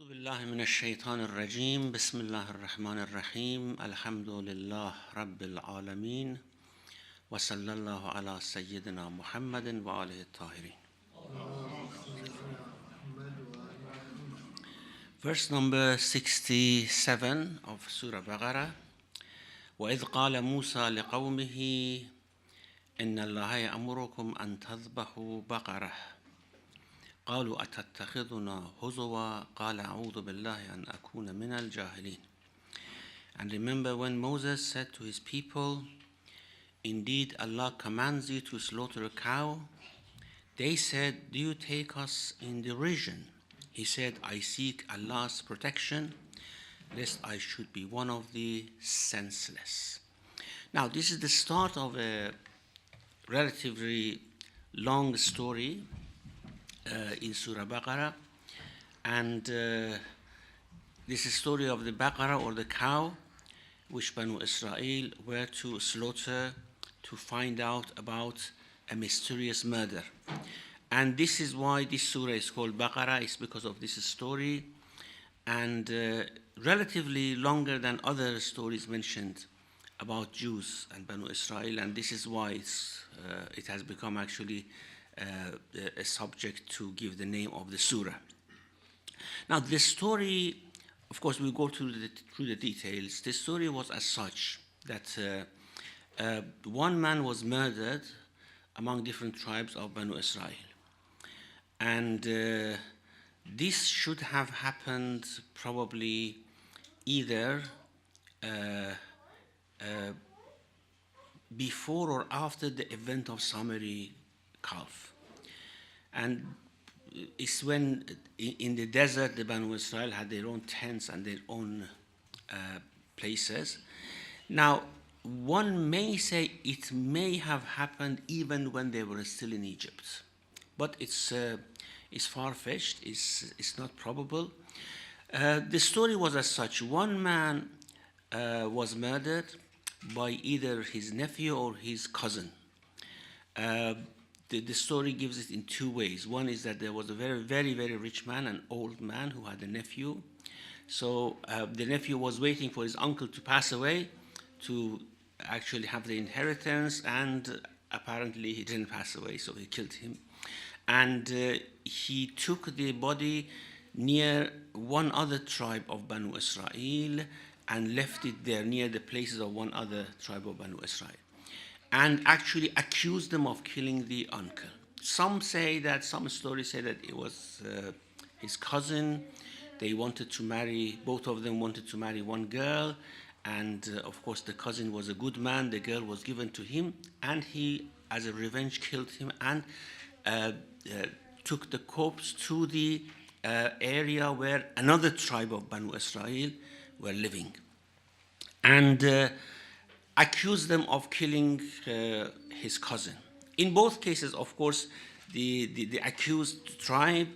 أعوذ بالله من الشيطان الرجيم بسم الله الرحمن الرحيم الحمد لله رب العالمين وصلى الله على سيدنا محمد وآله الطاهرين. Verse number 67 of Surah Baqarah. وإذ قال موسى لقومه إن الله يأمركم أن تذبحوا بقرة قالوا أتتخذنا هزوا قال أعوذ بالله أن أكون من الجاهلين. And remember when Moses said to his people, indeed Allah commands you to slaughter a cow. They said, do you take us in derision? He said, I seek Allah's protection lest I should be one of the senseless. Now this is the start of a relatively long story in Surah Baqarah, and this is the story of the Baqarah, or the cow, which Banu Israel were to slaughter to find out about a mysterious murder. And this is why this surah is called Baqarah. It's because of this story, and relatively longer than other stories mentioned about Jews and Banu Israel, and this is why it has become actually a subject to give the name of the surah. Now the story, of course we'll go through the details. The story was as such that one man was murdered among different tribes of Banu Israel, and this should have happened probably either before or after the event of summary calf. And it's when in the desert the Banu Israel had their own tents and their own places. Now one may say it may have happened even when they were still in Egypt, but it's far-fetched, it's not probable. The story was as such: one man was murdered by either his nephew or his cousin. The story gives it in two ways. One is that there was a very rich man, an old man, who had a nephew. So the nephew was waiting for his uncle to pass away to actually have the inheritance, and apparently he didn't pass away, so he killed him. And he took the body near one other tribe of Banu Israel and left it there near the places of one other tribe of Banu Israel, and actually accused them of killing the uncle. Some stories say that it was his cousin. They wanted to marry, both of them wanted to marry one girl, and of course the cousin was a good man. The girl was given to him, and he, as a revenge, killed him and took the corpse to the area where another tribe of Banu Israel were living, and accused them of killing his cousin. In both cases, of course, the accused tribe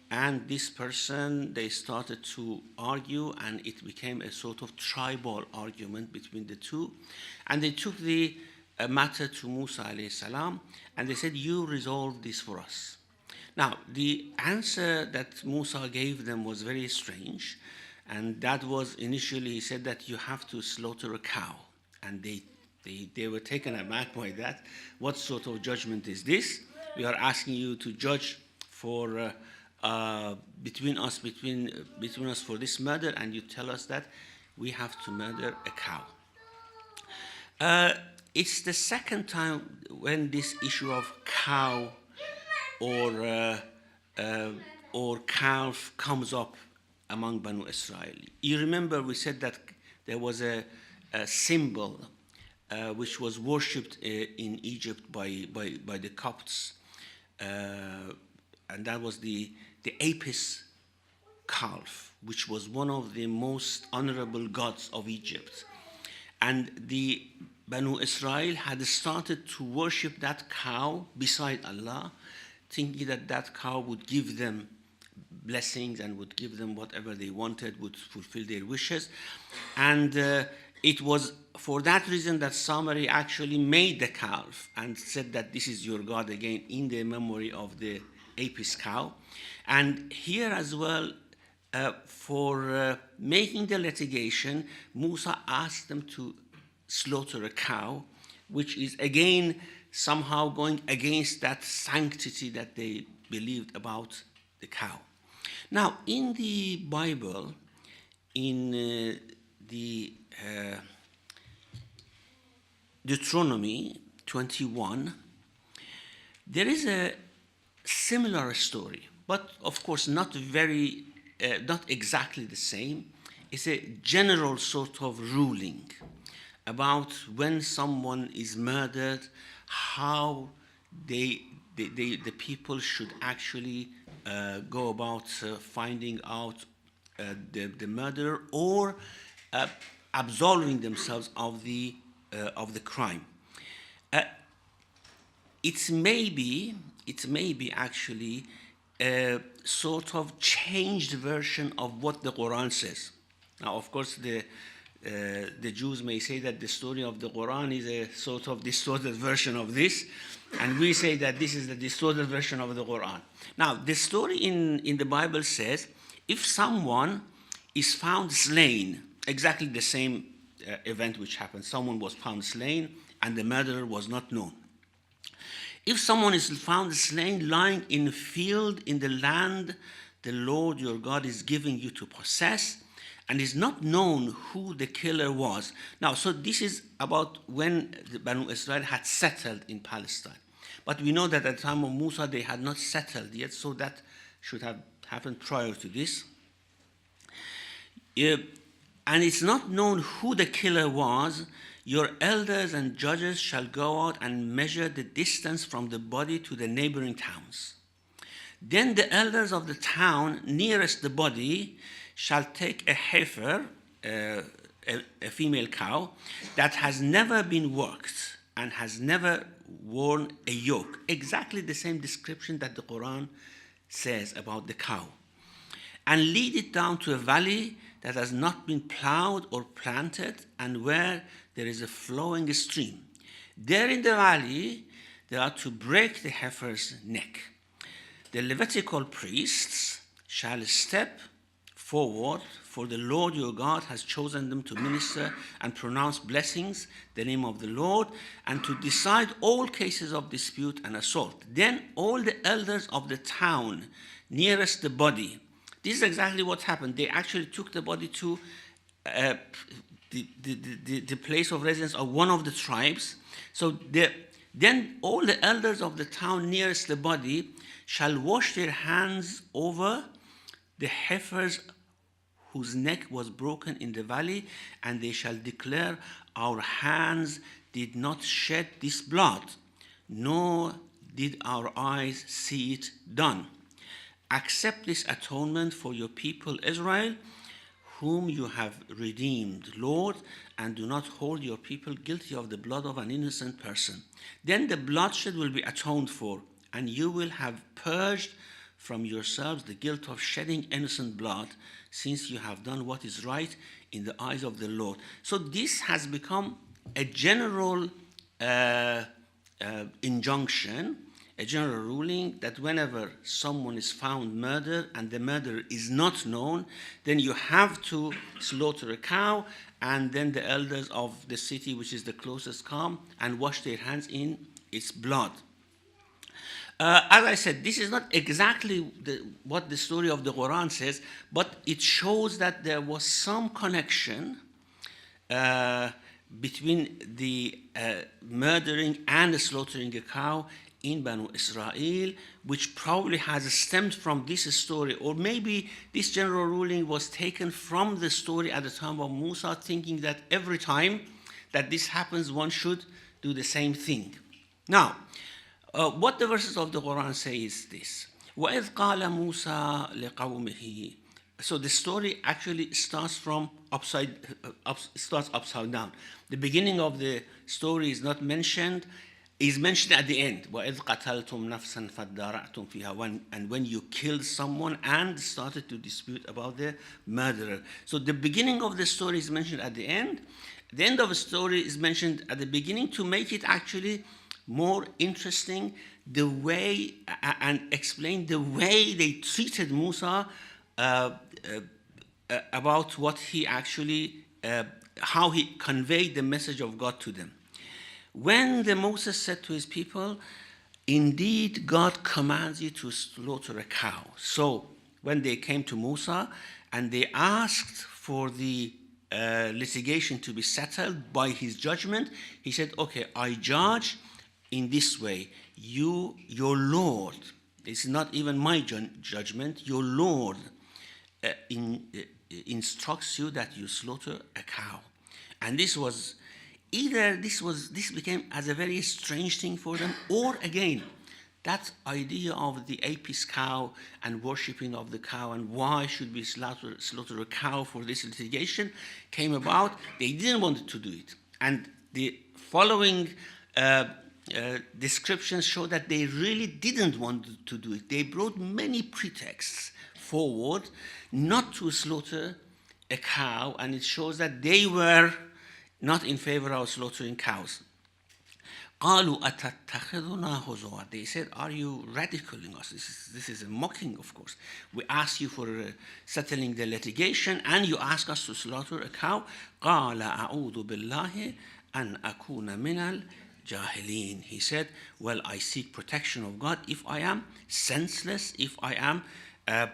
and this person, they started to argue, and it became a sort of tribal argument between the two. And they took the matter to Musa alayhi salam, and they said, you resolve this for us. Now, the answer that Musa gave them was very strange, and that was, initially he said that you have to slaughter a cow. And they were taken aback by that. What sort of judgment is this? We are asking you to judge for between us for this murder, and you tell us that we have to murder a cow. It's the second time when this issue of cow or calf comes up among Banu Israel. You remember we said that there was a symbol which was worshipped in Egypt by the Copts, and that was the Apis calf, which was one of the most honorable gods of Egypt. And the Banu Israel had started to worship that cow beside Allah, thinking that that cow would give them blessings and would give them whatever they wanted, would fulfill their wishes. And it was for that reason that Samari actually made the calf and said that this is your God, again in the memory of the Apis cow. And here as well, For making the litigation, Musa asked them to slaughter a cow, which is again somehow going against that sanctity that they believed about the cow. Now, in the Bible, in the Deuteronomy 21, there is a similar story, but of course not exactly the same. It's a general sort of ruling about when someone is murdered, how the people should actually go about finding out the murderer or absolving themselves of the crime. It may be actually a sort of changed version of what the Quran says. Now, of course, the Jews may say that the story of the Quran is a sort of distorted version of this, and we say that this is the distorted version of the Quran. Now, the story in the Bible says, if someone is found slain, exactly the same event which happened, someone was found slain and the murderer was not known. If someone is found slain lying in a field in the land the Lord your God is giving you to possess, and is not known who the killer was. Now, so this is about when the Banu Israel had settled in Palestine. But we know that at the time of Musa, they had not settled yet, so that should have happened prior to this. And it's not known who the killer was. Your elders and judges shall go out and measure the distance from the body to the neighboring towns. Then the elders of the town nearest the body shall take a heifer, a female cow, that has never been worked and has never worn a yoke. Exactly the same description that the Quran says about the cow. And lead it down to a valley that has not been plowed or planted, and where there is a flowing stream. There in the valley, they are to break the heifer's neck. The Levitical priests shall step forward, for the Lord your God has chosen them to minister and pronounce blessings, the name of the Lord, and to decide all cases of dispute and assault. Then all the elders of the town nearest the body, this is exactly what happened. They actually took the body to the place of residence of one of the tribes. So then all the elders of the town nearest the body shall wash their hands over the heifers whose neck was broken in the valley, and they shall declare, our hands did not shed this blood, nor did our eyes see it done. Accept this atonement for your people Israel, whom you have redeemed, Lord, and do not hold your people guilty of the blood of an innocent person. Then the bloodshed will be atoned for, and you will have purged from yourselves the guilt of shedding innocent blood, since you have done what is right in the eyes of the Lord. So this has become a general injunction, a general ruling, that whenever someone is found murdered and the murderer is not known, then you have to slaughter a cow, and then the elders of the city, which is the closest, come and wash their hands in its blood. As I said, this is not exactly what the story of the Quran says, but it shows that there was some connection between the murdering and the slaughtering a cow in Banu Israel, which probably has stemmed from this story, or maybe this general ruling was taken from the story at the time of Musa, thinking that every time that this happens, one should do the same thing. Now, what the verses of the Quran say is this: وَإِذْ قَالَ مُوسَى لِقَوْمِهِ. So the story actually starts from upside down. The beginning of the story is not mentioned, is mentioned at the end. وَإِذْ قَتَلْتُمْ نَفْسًا فَادَّارَأْتُمْ فِيهَا. And when you killed someone and started to dispute about the murderer. So the beginning of the story is mentioned at the end. The end of the story is mentioned at the beginning to make it actually more interesting, the way, and explain the way they treated Musa about what he actually, how he conveyed the message of God to them. When the Moses said to his people, indeed God commands you to slaughter a cow. So when they came to Musa and they asked for the litigation to be settled by his judgment, he said, okay, I judge in this way. You, your Lord, it's not even my judgment, your Lord instructs you that you slaughter a cow. And this was either this became as a very strange thing for them, or again, that idea of the apis cow and worshipping of the cow and why should we slaughter a cow for this litigation came about. They didn't want to do it. And the following descriptions show that they really didn't want to do it. They brought many pretexts forward not to slaughter a cow, and it shows that they were not in favor of slaughtering cows. قالوا أتتخذنا هزوا. They said, are you ridiculing us? This is a mocking, of course. We asked you for settling the litigation and you ask us to slaughter a cow. قال أعوذ بالله أن أكون من الجاهلين. He said, well, I seek protection of God if I am senseless, if I am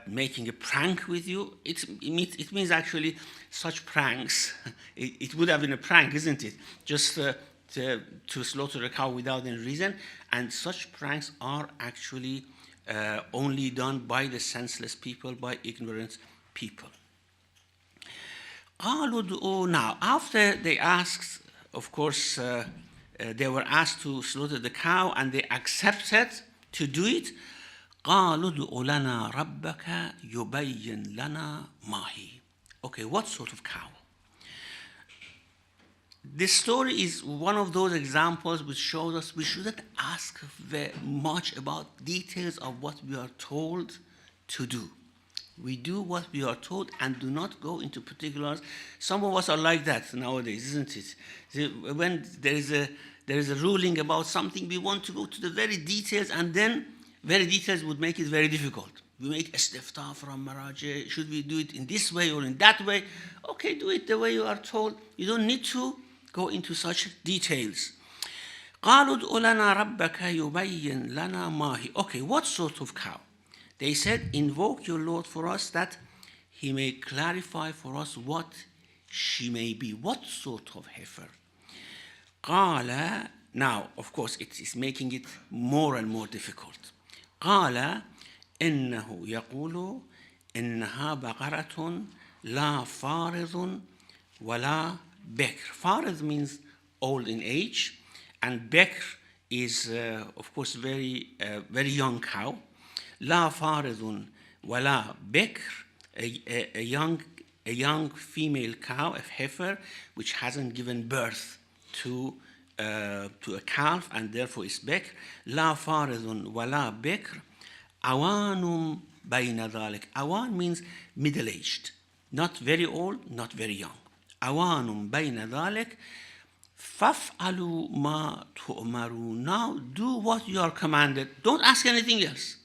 making a prank with you. It means actually such pranks. It would have been a prank, isn't it? Just to slaughter a cow without any reason. And such pranks are actually only done by the senseless people, by ignorant people. Now, after they asked, of course, they were asked to slaughter the cow and they accepted to do it. قالوا ادع لنا ربك يبين لنا ما هي. Okay, what sort of cow? This story is one of those examples which shows us we shouldn't ask very much about details of what we are told to do. We do what we are told and do not go into particulars. Some of us are like that nowadays, isn't it? When there is a ruling about something, we want to go to the very details, and then very details would make it very difficult. We make istiftah from Maraji. Should we do it in this way or in that way? Okay, do it the way you are told. You don't need to go into such details. قالوا ادع لنا ربك يبين لنا ما هي. Okay, what sort of cow? They said, invoke your Lord for us that he may clarify for us what she may be. What sort of heifer? قال, now, of course, it is making it more and more difficult. قال إنه يقول إنها بقرة لا فارض ولا بكر. فارض means old in age, and بكر is, of course, very young cow. لا فارض ولا بكر, a young female cow, a heifer, which hasn't given birth to a calf, and therefore is بكر. لا فارض ولا بكر أوان بين ذلك. أوان means middle-aged, not very old, not very young. أوان بين ذلك فافعلوا ما تؤمرون. Now do what you are commanded. Don't ask anything else.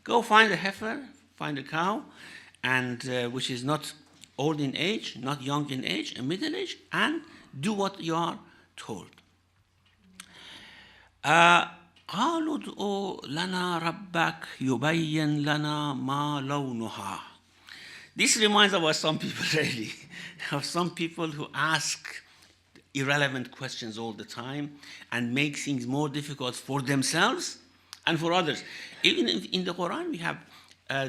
Go find a heifer, find a cow, and which is not old in age, not young in age, and middle age, and do what you are told. قالوا ادع لنا ربك يبين لنا ما لونها. This reminds us of some people, really, of some people who ask irrelevant questions all the time and make things more difficult for themselves and for others. Even in the Quran, we have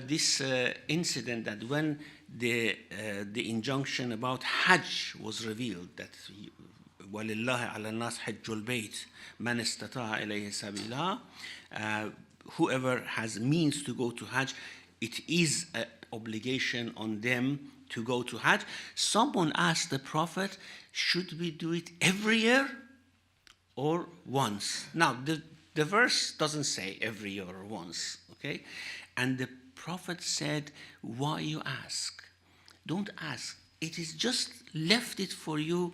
this incident that when the injunction about Hajj was revealed, that وَلِلَّهِ عَلَى النَّاسِ حَجُّ الْبَيْتِ مَنِ اسْتَطَاعَ إِلَيْهِ سَبِيلًا. Whoever has means to go to Hajj, it is an obligation on them to go to Hajj. Someone asked the Prophet, should we do it every year or once? Now, the verse doesn't say every year or once, okay? And the Prophet said, why you ask? Don't ask. It is just left it for you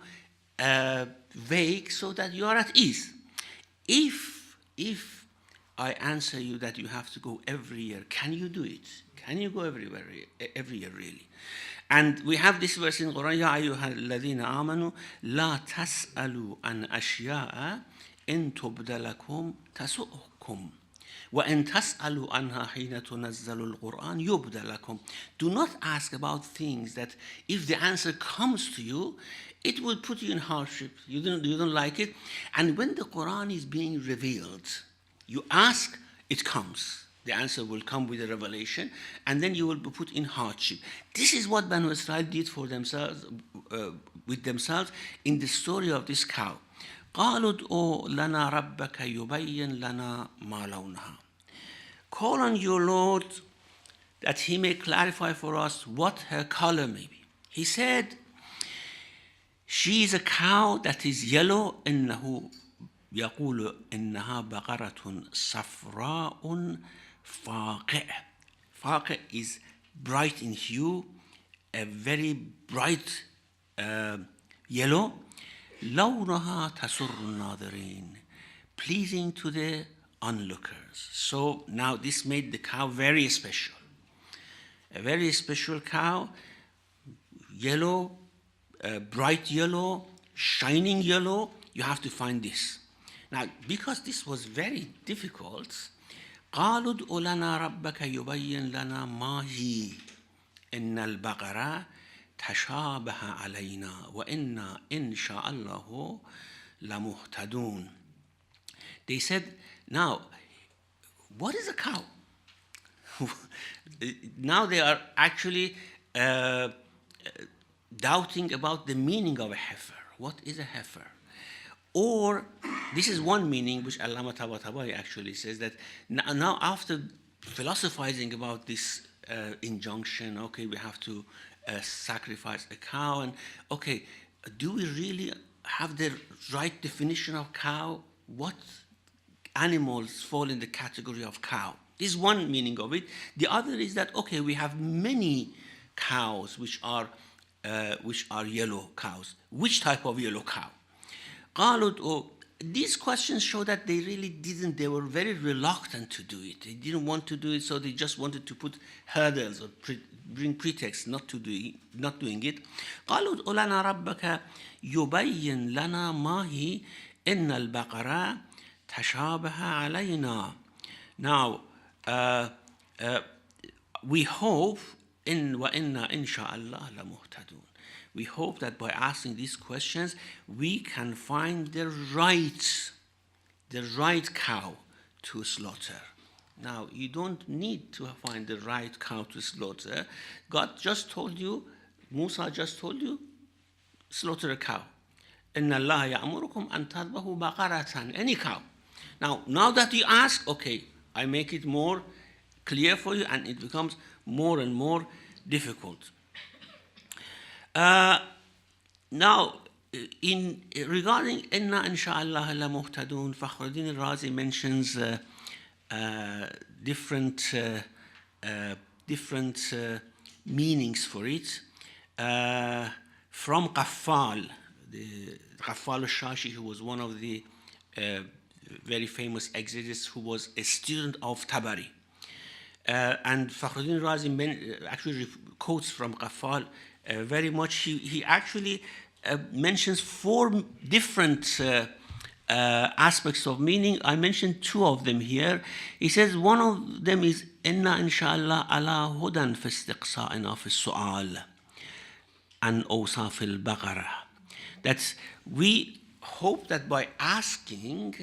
vague so that you are at ease. If I answer you that you have to go every year. Can you do it? Can you go everywhere, every year, really? And we have this verse in Quran, يَا أَيُّهَا الَّذِينَ آمَنُوا لَا تَسْأَلُوا عَنْ أَشْيَاءَ إِن تُبْدَ لَكُمْ تَسُؤْكُمْ وَإِن تَسْأَلُوا عَنْهَا حِينَ تُنَزَّلُ الْقُرْآنُ يُبْدَ لَكُمْ. Do not ask about things that if the answer comes to you, it will put you in hardship. You don't like it. And when the Quran is being revealed, you ask, it comes. The answer will come with a revelation, and then you will be put in hardship. This is what Banu Israel did for themselves, with themselves, in the story of this cow. قالوا ادعوا لنا ربك يبين لنا ما لونها. Call on your Lord that he may clarify for us what her color may be. He said, she is a cow that is yellow. إنه يقول إنها بقرة صفراء فاقع. فاقع is bright in hue, a very bright yellow. لونها تسر الناظرين, pleasing to the onlookers. So now this made the cow very special. A very special cow, yellow, bright yellow, shining yellow. You have to find this. Now, because this was very difficult, قالوا ادع لنا ربك يبين لنا ما هي إن البقرة تشابه علينا وإنا إن شاء الله لمهتدون. They said, now, what is a cow? Now they are actually doubting about the meaning of a heifer. What is a heifer? Or, this is one meaning which Allama Tabatabai actually says, that now after philosophizing about this injunction, okay, we have to sacrifice a cow, and okay, do we really have the right definition of cow? What animals fall in the category of cow? This is one meaning of it. The other is that, okay, we have many cows which are yellow cows. Which type of yellow cow? These questions show that they really didn't, they were very reluctant to do it. They didn't want to do it, so they just wanted to put hurdles or bring pretexts not doing it. قالوا ادع لنا ربك يبين لنا ما هي إن البقرة تشابه علينا. Now, we hope وإنا إن شاء الله لمهتدون. We hope that by asking these questions, we can find the right cow to slaughter. Now, you don't need to find the right cow to slaughter. God just told you, Musa just told you, slaughter a cow. إِنَّ اللَّهَ يَأْمُرُكُمْ أَن تَذْبَحُوا بَقَرَةً. Any cow. Now that you ask, okay, I make it more clear for you, and it becomes more and more difficult. Now, regarding Inna Insha'Allah la Muhtadun, Fakhruddin al-Razi mentions different meanings for it. From Ghaffal, Ghaffal al-Shashi, who was one of the very famous exegetes, who was a student of Tabari. And Fakhruddin al-Razi actually quotes from Ghaffal very much. He actually mentions four different aspects of meaning. I mentioned two of them here. He says one of them is Inna Insha'Allah ala hudan fi istiqsa'ina fi su'al an awsaf al-Baqarah. That's, we hope that by asking,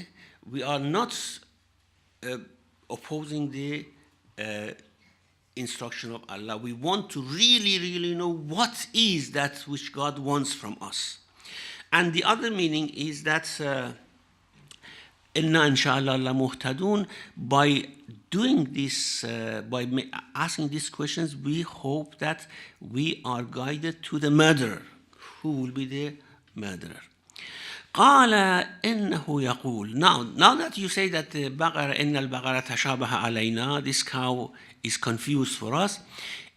we are not opposing the instruction of Allah. We want to really know what is that which God wants from us. And the other meaning is that Inna Insha'Allah la Muhtadun, by doing this, by asking these questions, we hope that we are guided to the murderer. Who will be the murderer? قال إنه يقول. Now that you say that the Baqarah, إن البقرة تشابه علينا, this cow is confused for us.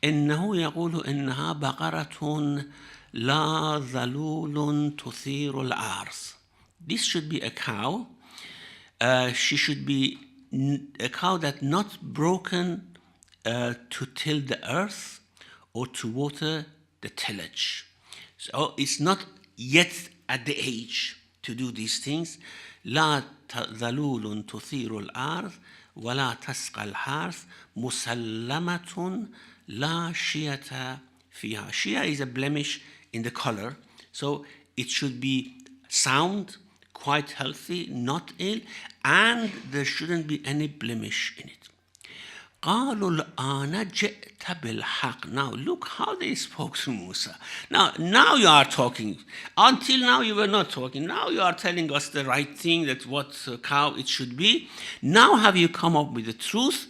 إنه يقول إنها بقرة لا ذلول تثير الأرض. This should be a cow. She should be a cow that not broken to till the earth or to water the tillage. So it's not yet at the age to do these things. لا ذلول تثير الأرض ولا تسقى الحرث مسلمة لا شية فيها. Shia is a blemish in the color, so it should be sound, quite healthy, not ill, and there shouldn't be any blemish in it. قالوا الآن جئت بالحق. Now look how they spoke to Musa. Now you are talking. Until now you were not talking. Now you are telling us the right thing, that what cow it should be. Now have you come up with the truth?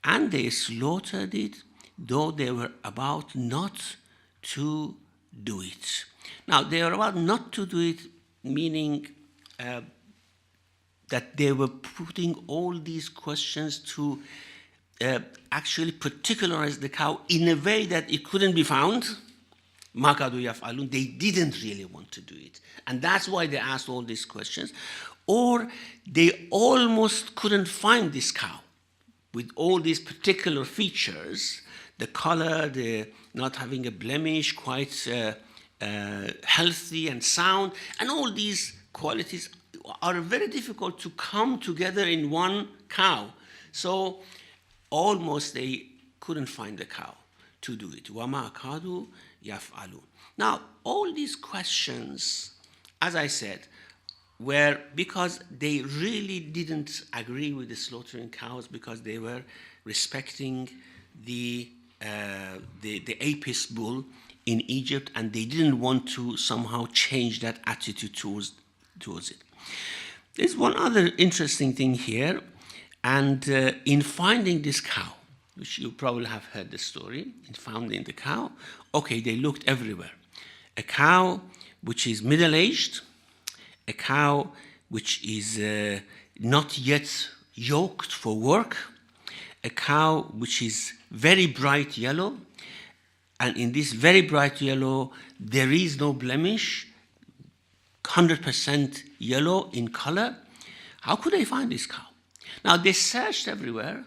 And they slaughtered it, though they were about not to do it. Now they were about not to do it, meaning that they were putting all these questions to actually particularize the cow in a way that it couldn't be found. They didn't really want to do it. And that's why they asked all these questions. Or they almost couldn't find this cow with all these particular features, the color, the not having a blemish, quite healthy and sound, and all these qualities are very difficult to come together in one cow. So almost they couldn't find the cow to do it. وَمَا كَادُوا يَفْعَلُونَ. Now, all these questions, as I said, were because they really didn't agree with the slaughtering cows, because they were respecting the Apis bull in Egypt, and they didn't want to somehow change that attitude towards it. There's one other interesting thing here. And in finding this cow, which you probably have heard the story, in finding the cow, okay, they looked everywhere. A cow which is middle-aged, a cow which is not yet yoked for work, a cow which is very bright yellow, and in this very bright yellow, there is no blemish, 100% yellow in color. How could they find this cow? Now, they searched everywhere,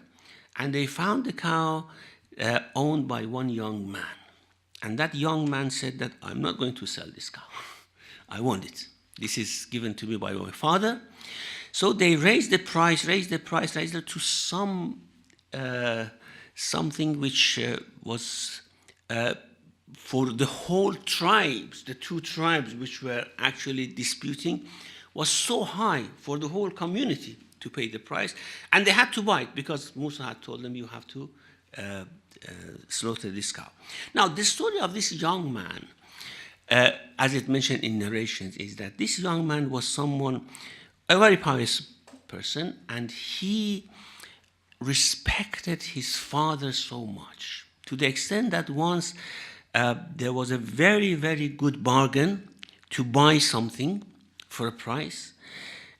and they found the cow owned by one young man. And that young man said that, I'm not going to sell this cow. I want it. This is given to me by my father. So they raised the price to something which was for the whole tribes, the two tribes which were actually disputing, was so high for the whole community to pay the price, and they had to buy it because Musa had told them, you have to slaughter this cow. Now, the story of this young man, as it mentioned in narrations, is that this young man was someone, a very pious person, and he respected his father so much, to the extent that once there was a very, very good bargain to buy something for a price,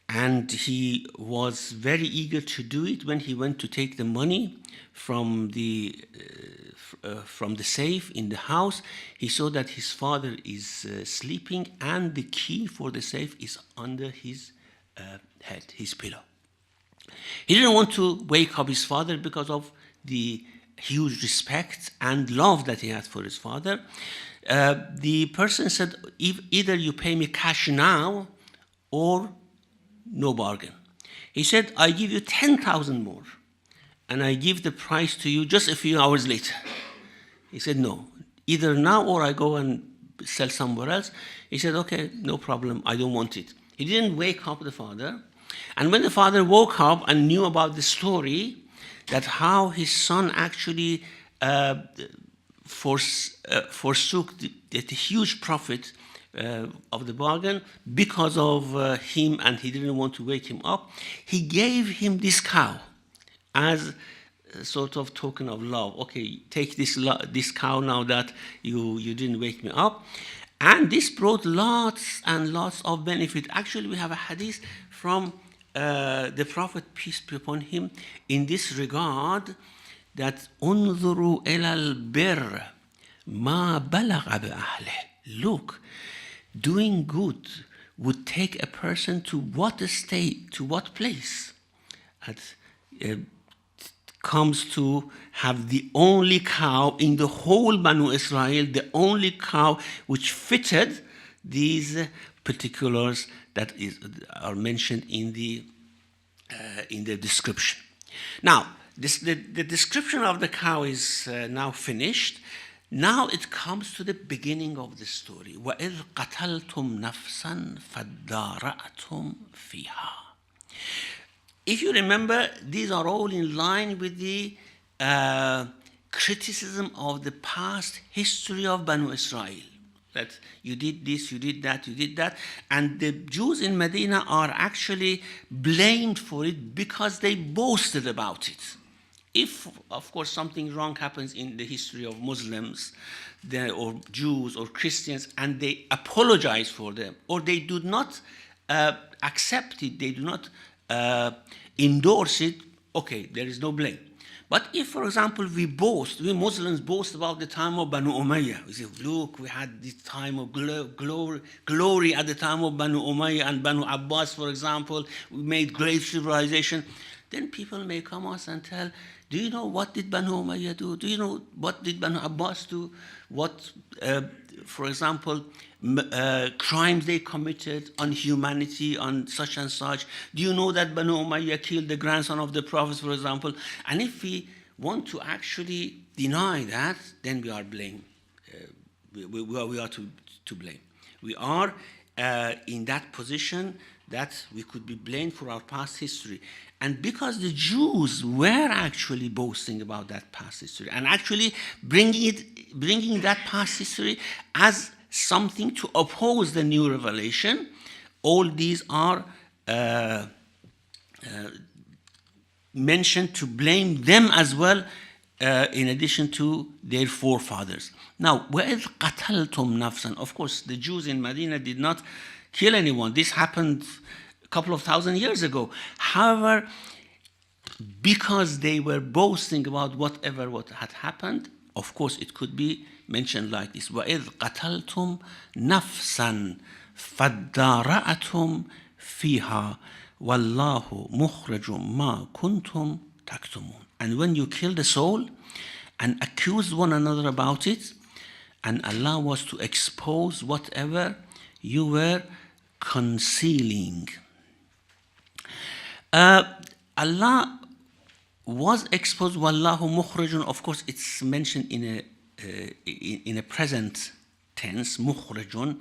and he was very eager to do it. When he went to take the money from the safe in the house, he saw that his father is sleeping, and the key for the safe is under his head, his pillow. He didn't want to wake up his father because of the huge respect and love that he had for his father. The person said, either you pay me cash now or no bargain. He said, I give you 10,000 more, and I give the price to you just a few hours later. He said, no, either now or I go and sell somewhere else. He said, okay, no problem, I don't want it. He didn't wake up the father. And when the father woke up and knew about the story, that how his son actually forsook the huge profit of the bargain because of him, and he didn't want to wake him up, he gave him this cow as a sort of token of love. Okay, take this cow now that you didn't wake me up. And this brought lots and lots of benefit. Actually, we have a hadith from the Prophet, peace be upon him, in this regard, that انظروا إلى البر ما بلغ بأهله. Look, doing good would take a person to what state, to what place? uh, comes to have the only cow in the whole Banu Israel, the only cow which fitted these particulars that are mentioned in the description. Now, the description of the cow is now finished. Now it comes to the beginning of the story. وَإِذْ قَتَلْتُمْ نَفْسًا فَادَّارَأْتُمْ فِيهَا. If you remember, these are all in line with the criticism of the past history of Banu Israel. That you did this, you did that, you did that. And the Jews in Medina are actually blamed for it because they boasted about it. If, of course, something wrong happens in the history of Muslims or Jews or Christians and they apologize for them, or they do not accept it, they do not endorse it, okay, there is no blame. But if, for example, we Muslims boast about the time of Banu Umayyah, we say, look, we had this time of glory at the time of Banu Umayyah and Banu Abbas, for example, we made great civilization, then people may come us and tell, do you know what did Banu Umayyah do? Do you know what did Banu Abbas do? What, for example, crimes they committed on humanity, on such and such? Do you know that Banu Umayyah killed the grandson of the Prophet, for example? And if we want to actually deny that, then we are blamed. We are to blame. We are in that position that we could be blamed for our past history. And because the Jews were actually boasting about that past history and actually bringing that past history as something to oppose the new revelation, all these are mentioned to blame them as well, in addition to their forefathers. Now, وَإِذْ قَتَلْتُمْ نَفْسًا. Of course, the Jews in Medina did not kill anyone. This happened a couple of thousand years ago. However, because they were boasting about what had happened, of course, it could be mentioned like this: وَإِذْ قَتَلْتُمْ نَفْسًا فَادَّارَأْتُمْ فِيهَا وَاللَّهُ مُخْرِجٌ مَا كُنْتُمْ تَكْتُمُونَ. And when you killed a soul and accused one another about it, and Allah was to expose whatever you were concealing. Allah was exposed. Wallahu mukhrijun. Of course, it's mentioned in a present tense, mukhrijun.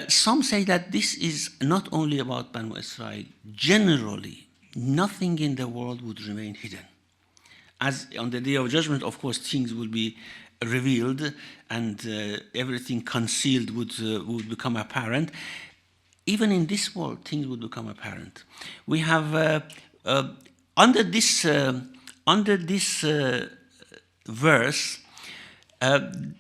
Some say that this is not only about Banu Israel. Generally, nothing in the world would remain hidden. As on the Day of Judgment, of course, things will be revealed and everything concealed would become apparent. Even in this world, things would become apparent. We have under this verse,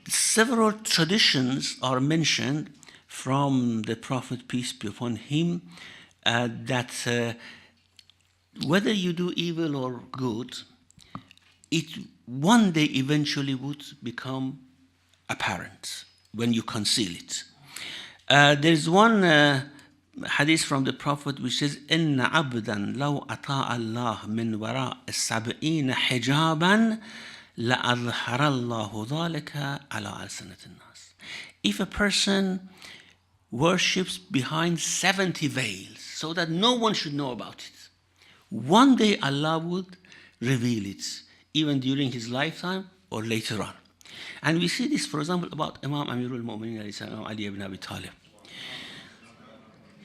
several traditions are mentioned from the Prophet, peace be upon him, that whether you do evil or good, it one day eventually would become apparent when you conceal it. There is one hadith from the Prophet which says, إِنَّ عَبْدًا لَوْ أَطَاعَ اللَّهَ مِنْ وَرَاءِ السَّبْعِينَ حِجَابًا لَأَظْهَرَ اللَّهُ ذَلِكَ عَلَىٰ أَلْسِنَةِ النَّاسِ. If a person worships behind 70 veils so that no one should know about it, one day Allah would reveal it, even during his lifetime or later on. And we see this, for example, about Imam Amirul Mu'mineen Ali ibn Abi Talib.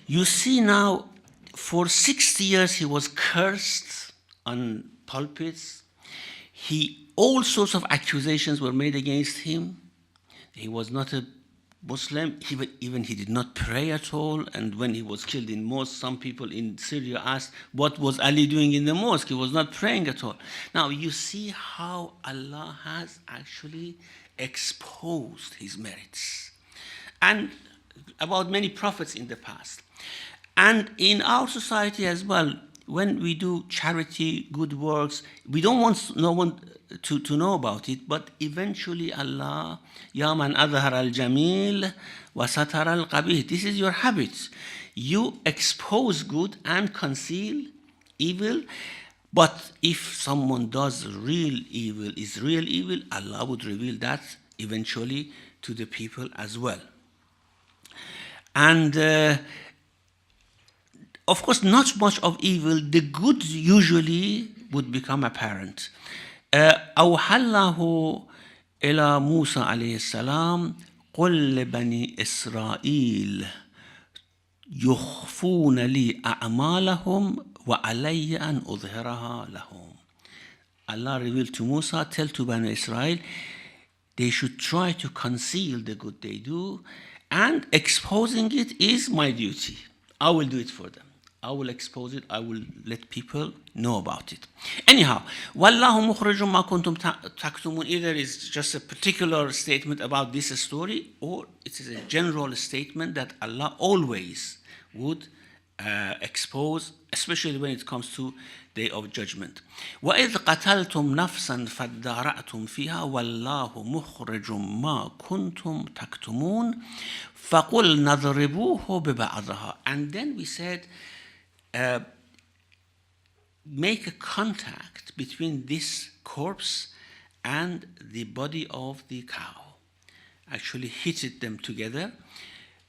You see now, for 60 years he was cursed on pulpits. All sorts of accusations were made against him. He was not a Muslim. Even he did not pray at all. And when he was killed in mosque, some people in Syria asked, what was Ali doing in the mosque? He was not praying at all. Now you see how Allah has actually exposed his merits. And about many prophets in the past. And in our society as well, when we do charity, good works, we don't want no one to know about it, but eventually Allah, Ya man adhar al-jamil wa satar al-qabih. This is your habit. You expose good and conceal evil. But if someone does real evil, is real evil, Allah would reveal that eventually to the people as well. And of course, not much of evil, the good usually would become apparent. أوحى الله إلى موسى عليه السلام قل لبني إسرائيل يخفون لي أعمالهم وعلي أن أظهرها لهم. Allah revealed to Musa, tell to Bani Israel, they should try to conceal the good they do, and exposing it is my duty. I will do it for them. I will expose it. I will let people know about it. Anyhow, وَاللَّهُ مُخْرِجٌ مَا كُنْتُمْ تَكْتُمُونَ. Either it's just a particular statement about this story, or it is a general statement that Allah always would expose, especially when it comes to Day of Judgment. وَإِذْ قَتَلْتُمْ نَفْسًا فَادَّارَأْتُمْ فِيهَا وَاللَّهُ مُخْرِجٌ مَا كُنْتُمْ تَكْتُمُونَ فَقُلْ نَضْرِبُوهُ بِبَعْضِهَا. And then we said, make a contact between this corpse and the body of the cow. Actually hit them together.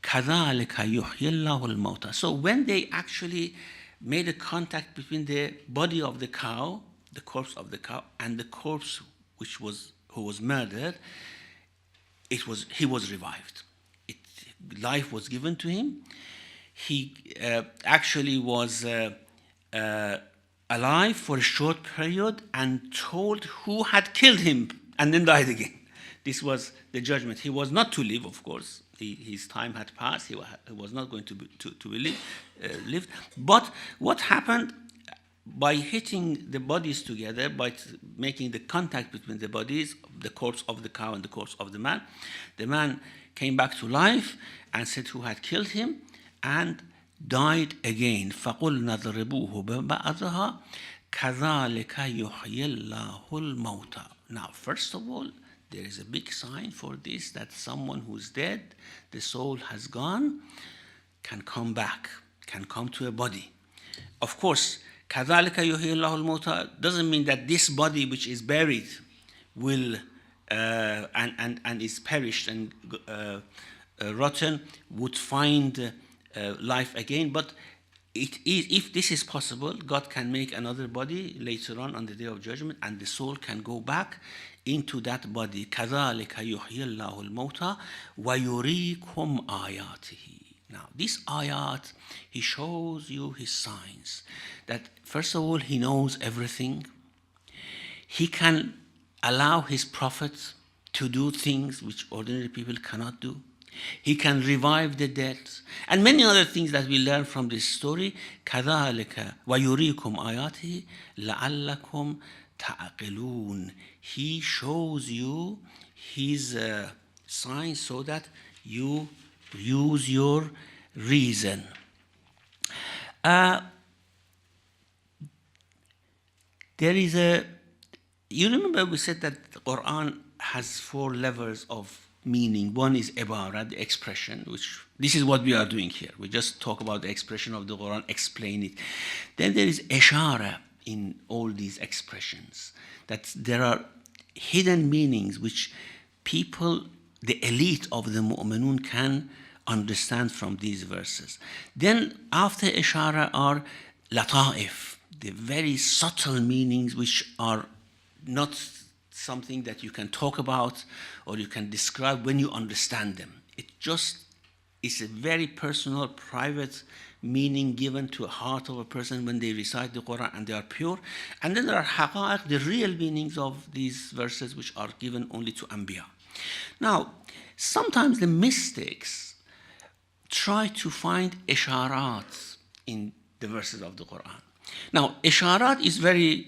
كَذَلِكَ يُحْيِي اللَّهُ الْمَوْتَى. So when they actually made a contact between the body of the cow, the corpse of the cow, and the corpse who was murdered, he was revived. Life was given to him. He actually was alive for a short period and told who had killed him, and then died again. This was the judgment. He was not to live, of course. His time had passed. He was not going to be lived. But what happened, by hitting the bodies together, by making the contact between the bodies, the corpse of the cow and the corpse of the man came back to life and said who had killed him, and died again. فَقُلْ نَضْرِبُوهُ بِبَعْضِهَا كَذَلِكَ يُحْيِي اللَّهُ الْمَوْتَى. Now, first of all, there is a big sign for this, that someone who's dead, the soul has gone, can come back, can come to a body. Of course, كَذَلِكَ يُحْيِي اللَّهُ الْمَوْتَى doesn't mean that this body which is buried will and is perished and rotten would find life again. But it is, if this is possible, God can make another body later on the Day of Judgment, and the soul can go back into that body. كَذَلِكَ يُحْيِي اللَّهُ الْمَوْتَى وَيُرِيكُمْ آيَاتِهِ. Now, this ayat, he shows you his signs. That first of all, he knows everything. He can allow his prophets to do things which ordinary people cannot do. He can revive the dead, and many other things that we learn from this story. كَذَلِكَ وَيُرِيكُمْ آيَاتِهِ لَعَلَّكُمْ تَعْقِلُونَ. He shows you his signs so that you use your reason. There is you remember we said that the Quran has 4 levels of meaning. One is ibara, the expression, which this is what we are doing here. We just talk about the expression of the Quran, explain it. Then there is ishara in all these expressions, that there are hidden meanings which people, the elite of the mu'minun, can understand from these verses. Then after ishara are lata'if, the very subtle meanings which are not something that you can talk about or you can describe when you understand them. It just is a very personal, private meaning given to a heart of a person when they recite the Quran and they are pure. And then there are haqa'iq, the real meanings of these verses, which are given only to Anbiya. Now, sometimes the mystics try to find isharat in the verses of the Quran. Now, isharat is very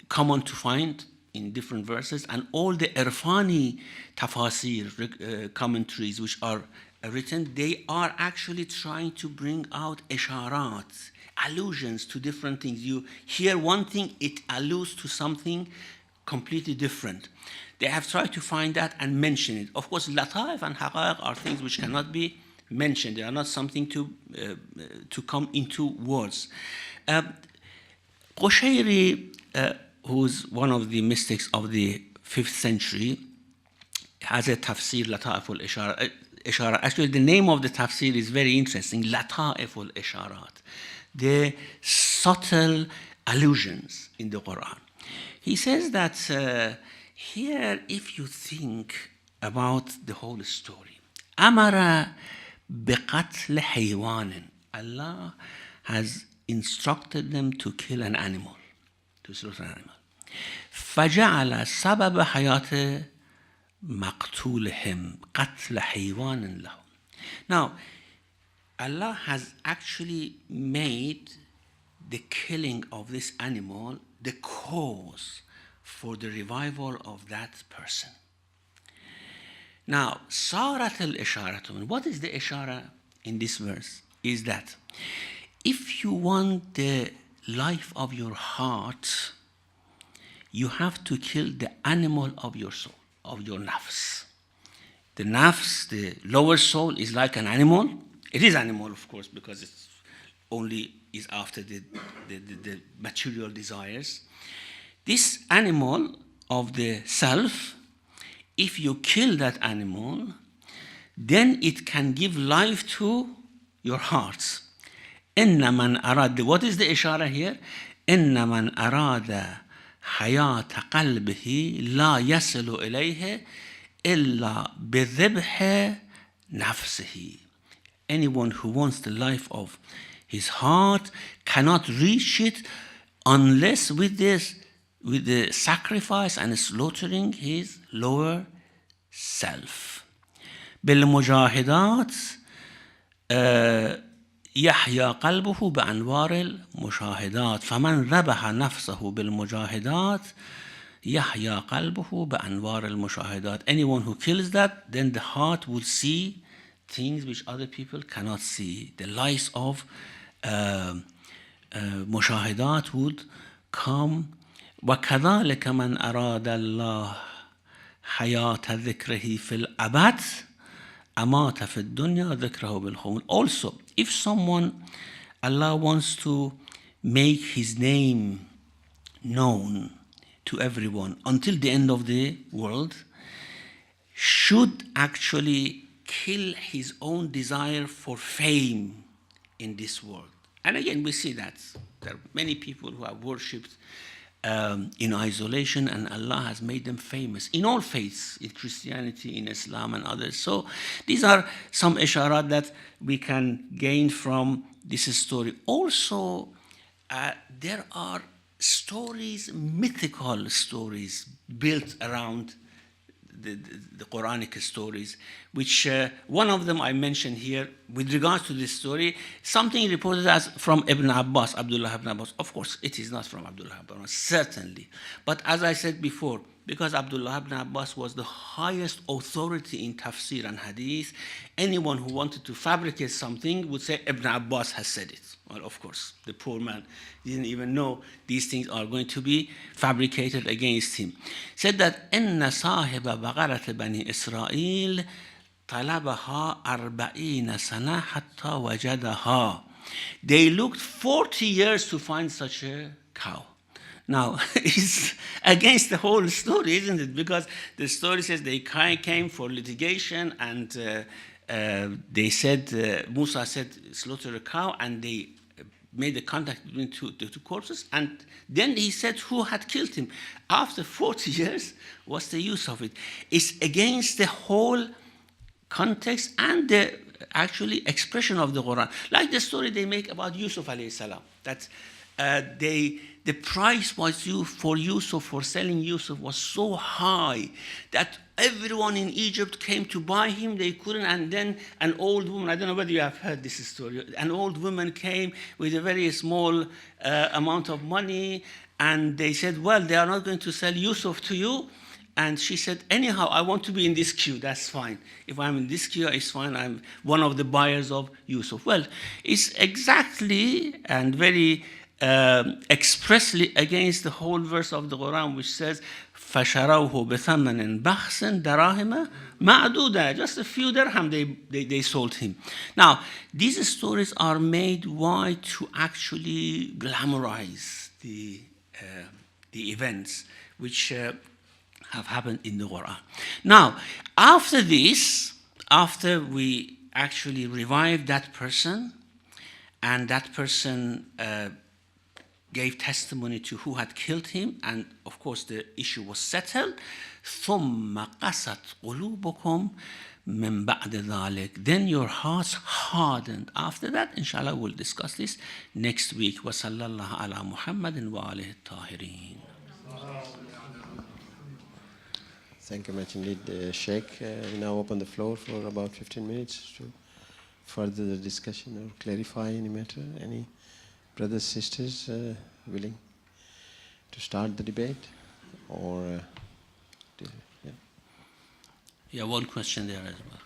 common to find in different verses, and all the irfani tafasir commentaries which are written, they are actually trying to bring out isharat, allusions to different things. You hear one thing, it alludes to something completely different. They have tried to find that and mention it. Of course, lataif and haqa'iq are things which cannot be mentioned. They are not something to come into words. Qushayri, who's one of the mystics of the 5th century, has a tafsir, Lata'if al-Ishara. Actually, the name of the tafsir is very interesting, Lata'if al-Isharat, the subtle allusions in the Quran. He says that here, if you think about the whole story, Amara biqatl haywanin, Allah has instructed them to kill an animal, to slaughter an animal. فجعل سبب حياة مقتولهم قتل حيوان لهم. Now, Allah has actually made the killing of this animal the cause for the revival of that person. Now, صارت الإشارة. What is the ishara in this verse? Is that if you want the life of your heart, you have to kill the animal of your soul, of your nafs. The nafs, the lower soul, is like an animal. It is animal, of course, because it's only is after the material desires. This animal of the self, if you kill that animal, then it can give life to your hearts. إن من أراد, what is the ishara here? إن من أراد حياة قلبه لا يصل إليه إلا بذبح نفسه. Anyone who wants the life of his heart cannot reach it unless with the sacrifice and slaughtering his lower self. بالمجاهدات يحيا قلبه بأنوار المشاهدات فمن ذبح نفسه بالمجاهدات يحيا قلبه بأنوار المشاهدات. Anyone who kills that, then the heart will see things which other people cannot see. The lights of مشاهدات would come. وكذلك من أراد الله حياة ذكره في الأبد أمات في الدنيا ذكره بالخمول. Also, if someone, Allah wants to make his name known to everyone until the end of the world, should actually kill his own desire for fame in this world. And again, we see that there are many people who have worshipped in isolation, and Allah has made them famous in all faiths, in Christianity, in Islam, and others. So these are some isharat that we can gain from this story. Also, there are stories, mythical stories, built around the Quranic stories, which one of them I mentioned here with regards to this story, something reported as from Ibn Abbas, Abdullah ibn Abbas. Of course, it is not from Abdullah ibn Abbas, certainly. But as I said before, because Abdullah ibn Abbas was the highest authority in tafsir and hadith, anyone who wanted to fabricate something would say Ibn Abbas has said it. Well, of course, the poor man didn't even know these things are going to be fabricated against him. Said that إن صاحب بقرة بني إسرائيل طلبها 40 سنة حتى وجدها. They looked 40 years to find such a cow. Now, it's against the whole story, isn't it? Because the story says they came for litigation, and they said, Musa said, slaughter a cow, and they made the contact between the two corpses, and then he said who had killed him. After 40 years, what's the use of it? It's against the whole context and the actually expression of the Quran. Like the story they make about Yusuf alayhi salam, that the price was for Yusuf, for selling Yusuf, was so high that everyone in Egypt came to buy him. They couldn't, and then an old woman, I don't know whether you have heard this story, an old woman came with a very small amount of money, and they said, well, they are not going to sell Yusuf to you. And she said, anyhow, I want to be in this queue, that's fine. If I'm in this queue, it's fine, I'm one of the buyers of Yusuf. Well, it's exactly and very expressly against the whole verse of the Quran, which says, فَشَرَوْهُ بِثَمَنٍ بَخْسٍ دَرَاهِمَ مَعْدُودَةٍ. Just a few dirham they sold him. Now, these stories are made, why? To actually glamorize the events which have happened in the Quran. Now, after this, after we actually revived that person, and that person gave testimony to who had killed him, and of course the issue was settled, ثُمَّ قَسَتْ قُلُوبُكُمْ مِنْ بَعْدِ ذَلِكَ. Then your hearts hardened. After that, inshallah, we'll discuss this next week. وَصَلَّى اللَّهُ عَلَى مُحَمَّدٍ وَآلِهِ الطَّاهِرِينَ. Thank you much indeed, Sheikh. We now open the floor for about 15 minutes to further the discussion or clarify any matter. Any brothers, sisters willing to start the debate? Or, yeah, one question there as well.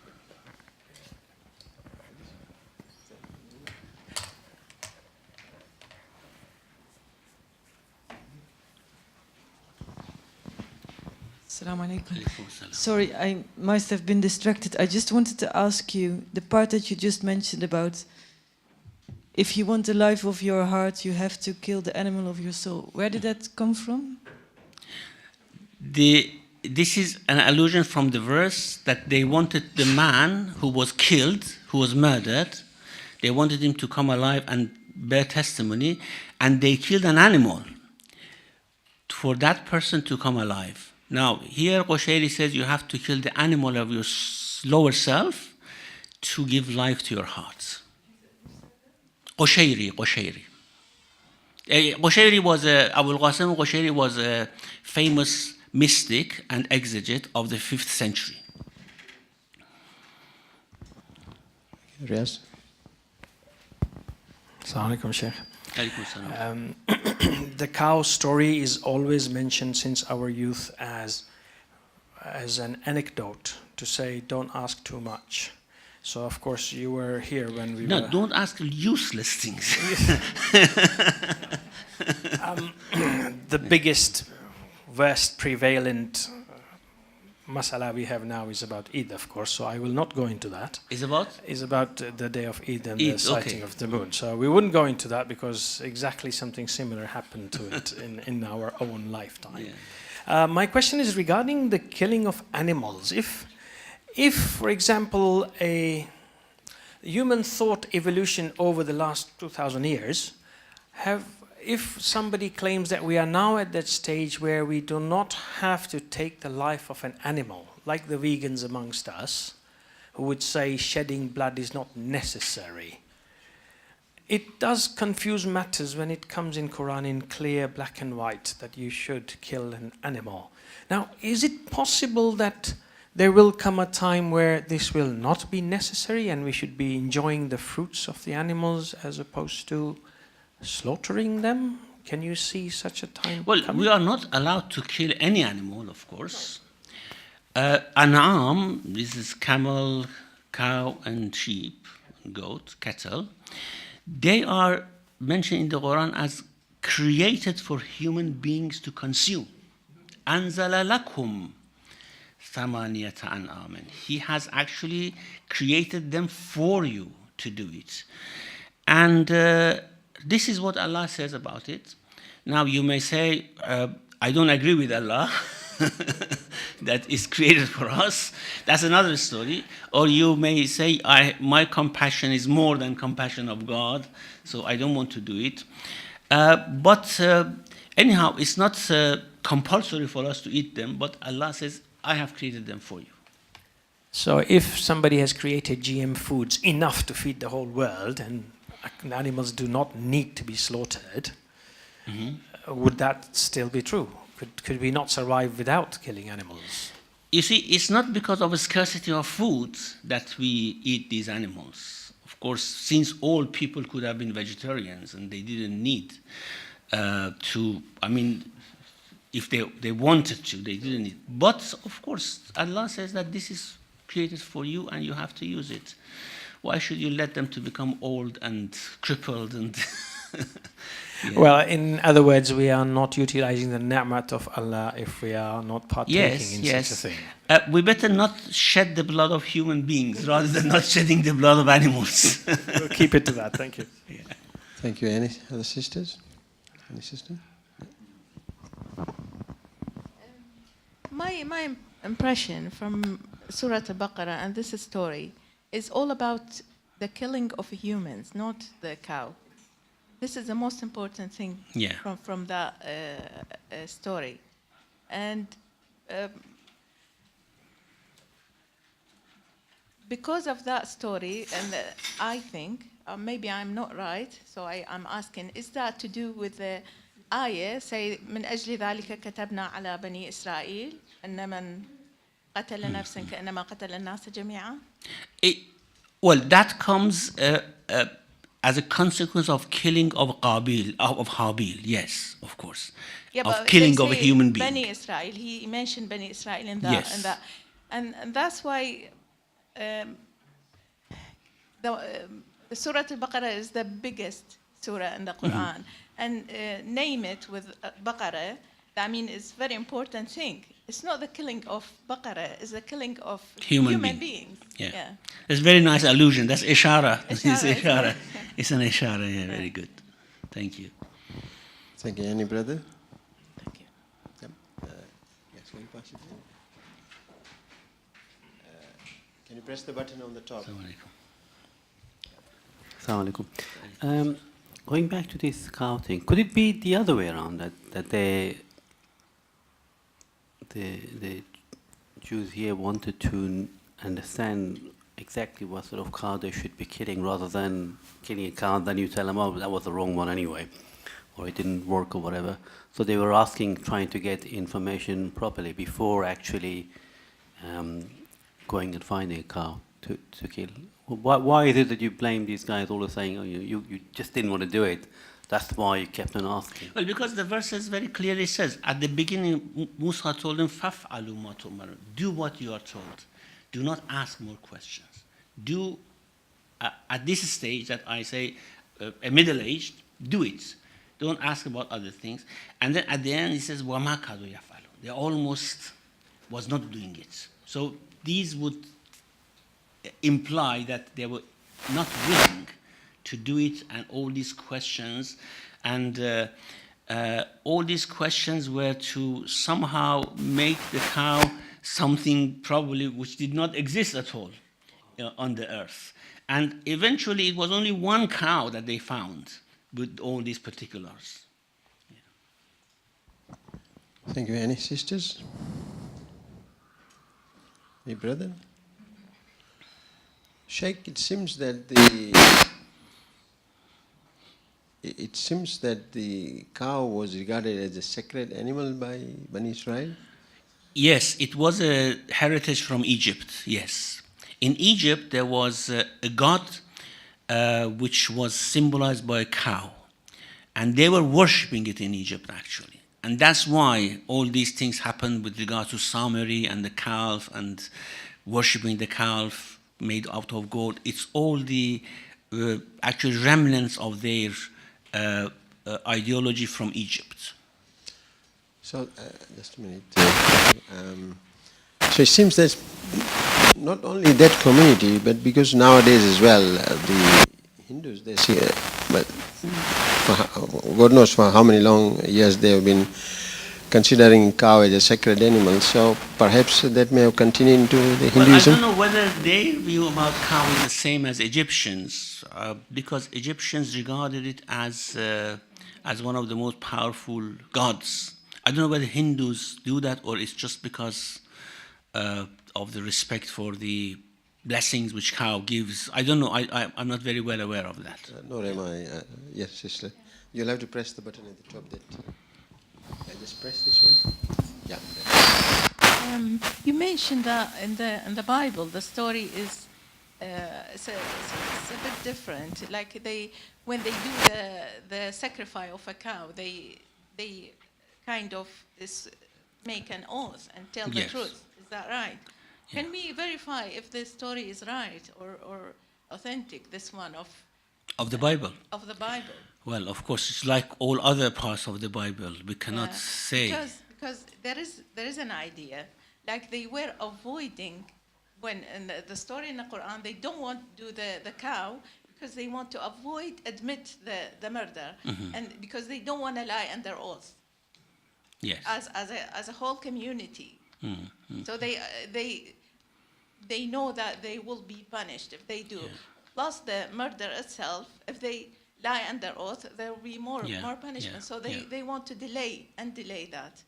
Assalamu alaikum. Sorry, I must have been distracted. I just wanted to ask you, the part that you just mentioned about if you want the life of your heart, you have to kill the animal of your soul. Where did that come from? This is an allusion from the verse that they wanted the man who was killed, who was murdered, they wanted him to come alive and bear testimony, and they killed an animal for that person to come alive. Now, here Qushayri says you have to kill the animal of your lower self to give life to your heart. Qushayri. Qushayri was Abu al-Qasim Qushayri was a famous mystic and exegete of the 5th century. Yes. Assalamu alaikum, Sheikh. The cow story is always mentioned since our youth as an anecdote to say don't ask too much. So of course you were here when we No, don't ask useless things. The biggest, worst prevalent masala we have now is about Eid, of course, so I will not go into that. Is about? Is about the day of Eid and Eid, the sighting okay. of the moon. So we wouldn't go into that because exactly something similar happened to it in our own lifetime. Yeah. My question is regarding the killing of animals. If, for example, a human thought evolution over the last 2,000 years, if somebody claims that we are now at that stage where we do not have to take the life of an animal, like the vegans amongst us, who would say shedding blood is not necessary, it does confuse matters when it comes in Quran in clear black and white that you should kill an animal. Now, is it possible that there will come a time where this will not be necessary and we should be enjoying the fruits of the animals as opposed to slaughtering them? Can you see such a time Well, coming? we are not allowed to kill any animal, of course. An'am, this is camel, cow, and sheep, goat, cattle. They are mentioned in the Quran as created for human beings to consume. أَنزَلَ لَكُمْ ثَمَانِيَةَ أَنْعَامٍ. He has actually created them for you to do it. And this is what Allah says about it. Now you may say, I don't agree with Allah that is created for us. That's another story. Or you may say, my compassion is more than compassion of God, so I don't want to do it. But anyhow, it's not compulsory for us to eat them, but Allah says, I have created them for you. So if somebody has created GM foods enough to feed the whole world and animals do not need to be slaughtered, would that still be true? Could we not survive without killing animals? You see, it's not because of a scarcity of food that we eat these animals. Of course, since all people could have been vegetarians and they didn't need if they wanted to, they didn't need. But, of course, Allah says that this is created for you and you have to use it. Why should you let them to become old and crippled and... Yeah. Well, in other words, we are not utilizing the ni'mat of Allah if we are not partaking in such a thing. We better not shed the blood of human beings rather than not shedding the blood of animals. We'll keep it to that. Thank you. Yeah. Thank you. Any other sisters? Any sister? my impression from Surah Baqarah and this story is all about the killing of humans, not the cow. This is the most important thing Yeah. from the story. And because of that story, and I think, maybe I'm not right, so I'm asking, is that to do with the ayah, say, من أجل ذلك كتبنا على بني إسرائيل أن من قتل نفسا كأنما قتل الناس جميعا? Well, that comes as a consequence of killing of Qabil, of Habil, yes, of course. Yeah, of but killing they of a say human being. Bani Israel. He mentioned Bani Israel in that, Yes. and that's why the Surah Al-Baqarah is the biggest surah in the Quran, and name it with Baqarah. I mean, it's a very important thing. It's not the killing of Baqarah; it's the killing of human beings. Yeah. It's a very nice allusion. That's ishara. It's Ishara. It's an ishara. Yeah, very good. Thank you. Thank you. Any brother? Thank you. Yep. Yes, can you pass it in? Can you press the button on the top? Assalamu alaikum. Assalamu alaikum. Going back to this cow thing, could it be the other way around, that the Jews here wanted to understand exactly what sort of cow they should be killing, rather than killing a cow and then you tell them, oh, that was the wrong one anyway, or it didn't work or whatever. So they were trying to get information properly before actually going and finding a cow to kill. Why is it that you blame these guys all saying, oh, you just didn't want to do it? That's why you kept on asking. Well, because the verses very clearly says, at the beginning, Musa told them, فَافْعَلُوا مَا تُؤْمَرُونَ. Do what you are told. Do not ask more questions. Do, at this stage that I say, a middle-aged, do it. Don't ask about other things. And then at the end, he says, وَمَا كَادُوا يَفْعَلُونَ. They almost was not doing it. So these would imply that they were not willing to do it, and all these questions, and all these questions were to somehow make the cow something probably which did not exist at all on the earth. And eventually it was only one cow that they found with all these particulars. Yeah. Thank you. Any sisters? Any brother? Shaykh, it seems that the cow was regarded as a sacred animal by Bani Israel. Yes, it was a heritage from Egypt, yes. In Egypt, there was a god which was symbolized by a cow. And they were worshipping it in Egypt, actually. And that's why all these things happened with regard to Samiri and the calf and worshipping the calf made out of gold. It's all the actual remnants of their ideology from Egypt. So, just a minute. So it seems that not only that community, but because nowadays as well, the Hindus, they see, but God knows for how many long years they have been considering cow as a sacred animal. So perhaps that may have continued into the Hinduism. Well, I don't know whether their view about cow is the same as Egyptians, because Egyptians regarded it as one of the most powerful gods. I don't know whether Hindus do that, or it's just because of the respect for the blessings which cow gives. I don't know. I'm not very well aware of that. Nor am I. Yes, sister. You'll have to press the button at the top. That I just press this one. Yeah. You mentioned that in the Bible, the story is it's a bit different. Like when they do the sacrifice of a cow, they kind of make an oath and tell the truth. Is that right? Yeah. Can we verify if this story is right or authentic? This one of the Bible. Of the Bible. Well, of course, it's like all other parts of the Bible. We cannot say because there is an idea, like they were avoiding when in the story in the Quran, they don't want to do the cow because they want to admit the murder, and because they don't want to lie under oath. Yes. As a whole community. So they know that they will be punished if they do. Plus the murder itself, if they lie under oath, there will be more punishment. So they want to delay that.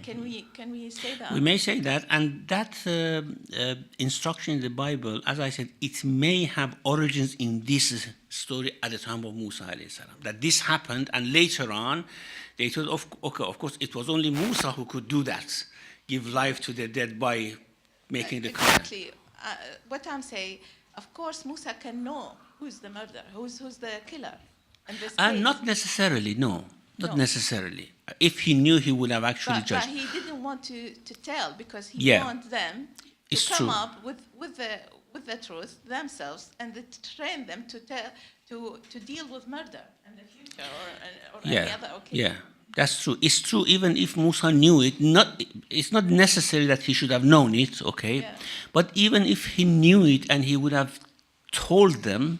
Can we say that? We may say that, and that instruction in the Bible, as I said, it may have origins in this story at the time of Musa alayhi salam. That this happened, and later on, they thought, of course, it was only Musa who could do that, give life to the dead by making the covenant. Exactly. What I'm saying, of course, Musa can know who's the murderer, who's the killer in this case. Not necessarily, no. Not necessarily. If he knew, he would have actually judged. But he didn't want to tell because he wants them to come up with the truth themselves and to train them to deal with murder in the future or any other occasion. Yeah, that's true. It's true even if Musa knew it. It's not necessary that he should have known it, okay? Yeah. But even if he knew it and he would have told them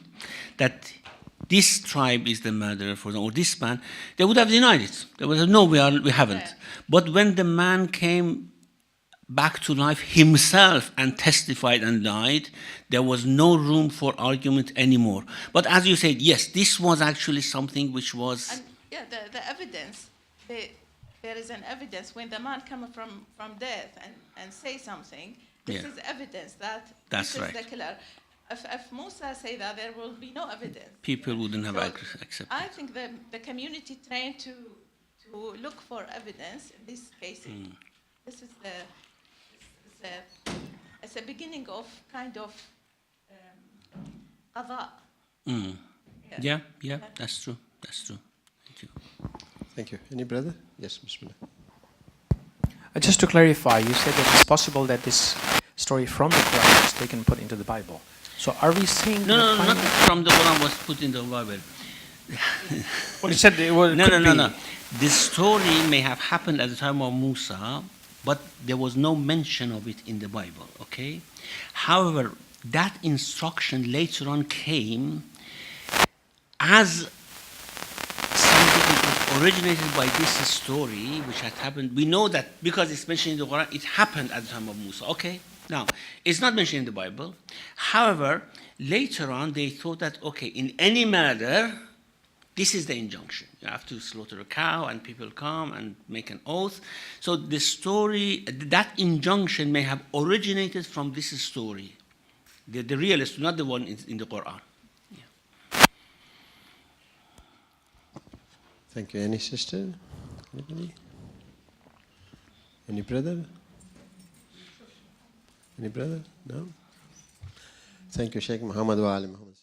that this tribe is the murderer, for example, or this man, they would have denied it. They would have, no, we haven't. Yeah. But when the man came back to life himself and testified and died, there was no room for argument anymore. But as you said, yes, this was actually something which was... And the evidence, there is an evidence when the man comes from death and say something, this is evidence that this is the killer. If Musa say that, there will be no evidence. People wouldn't have accepted. I think the community trained to look for evidence in these cases. This is it's a beginning of kind of qada. Yeah, that's true. That's true. Thank you. Thank you. Any brother? Yes, Bismillah. Just to clarify, you said that it's possible that this story from the Quran was taken and put into the Bible. So are we saying... No, not from the Quran was put in the Bible. Well, you said it was... No. This story may have happened at the time of Musa, but there was no mention of it in the Bible, okay? However, that instruction later on came as something which was originated by this story, which had happened. We know that because it's mentioned in the Quran, it happened at the time of Musa, okay? Now, it's not mentioned in the Bible. However, later on, they thought that, okay, in any murder, this is the injunction. You have to slaughter a cow, and people come and make an oath. So the story, that injunction may have originated from this story. The real story, not the one in the Quran. Yeah. Thank you. Any sister? Anybody? Any brother? Any brother? No? Thank you, Shaykh Muhammad wa Ali Muhammad.